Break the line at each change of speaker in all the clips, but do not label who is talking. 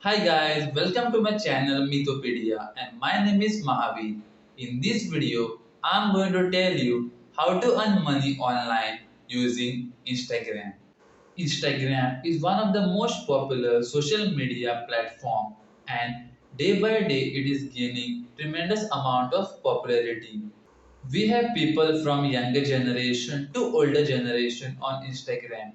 Hi guys, welcome to my channel Mitopedia and my name is Mahavir. In this video, I'm going to tell you how to earn money online using Instagram. Instagram is one of the most popular social media platform and day by day it is gaining tremendous amount of popularity. We have people from younger generation to older generation on Instagram,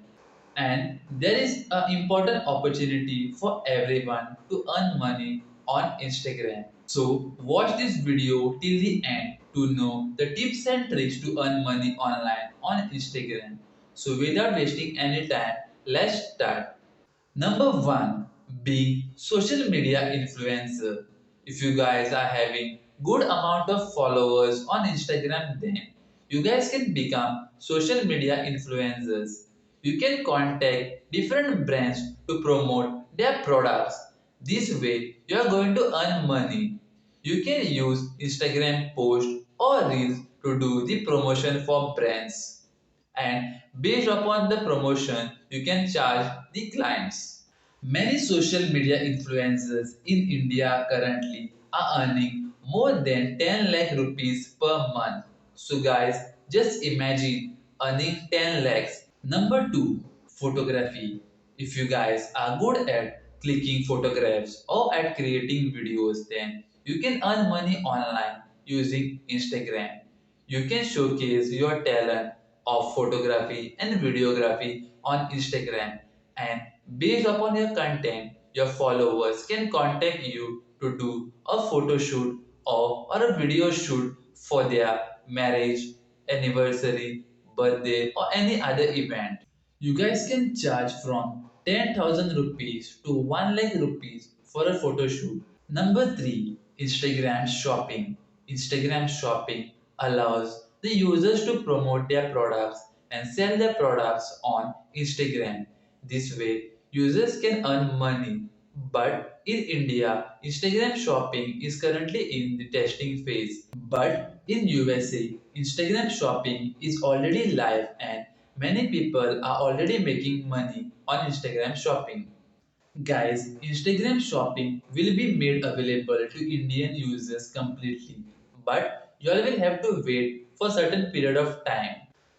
and there is an important opportunity for everyone to earn money on Instagram. So watch this video till the end to know the tips and tricks to earn money online on Instagram. So without wasting any time, let's start. Number one, be social media influencer. If you guys are having good amount of followers on Instagram, then you guys can become social media influencers. You can contact different brands to promote their products. This way, you are going to earn money. You can use Instagram post or reels to do the promotion for brands, and based upon the promotion you can charge the clients. Many social media influencers in India currently are earning more than 10 lakh rupees per month. So guys, just imagine earning 10 lakhs. Number 2, photography. If you guys are good at clicking photographs or at creating videos, then you can earn money online using Instagram. You can showcase your talent of photography and videography on Instagram, and based upon your content, your followers can contact you to do a photo shoot or a video shoot for their marriage, anniversary, birthday, or any other event. You guys can charge from 10,000 rupees to 1 lakh rupees for a photo shoot. Number 3, Instagram shopping. Instagram shopping allows the users to promote their products and sell their products on Instagram. This way, users can earn money. But in India, Instagram shopping is currently in the testing phase. But in USA, Instagram shopping is already live and many people are already making money on Instagram shopping. Guys, Instagram shopping will be made available to Indian users completely, but you all will have to wait for certain period of time.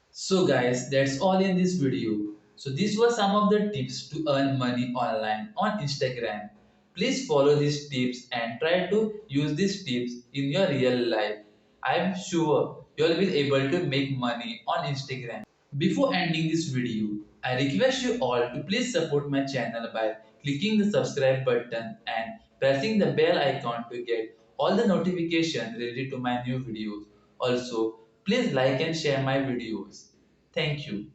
So guys, that's all in this video. So these were some of the tips to earn money online on Instagram. Please follow these tips and try to use these tips in your real life. I am sure you all will be able to make money on Instagram. Before ending this video, I request you all to please support my channel by clicking the subscribe button and pressing the bell icon to get all the notifications related to my new videos. Also, please like and share my videos. Thank you.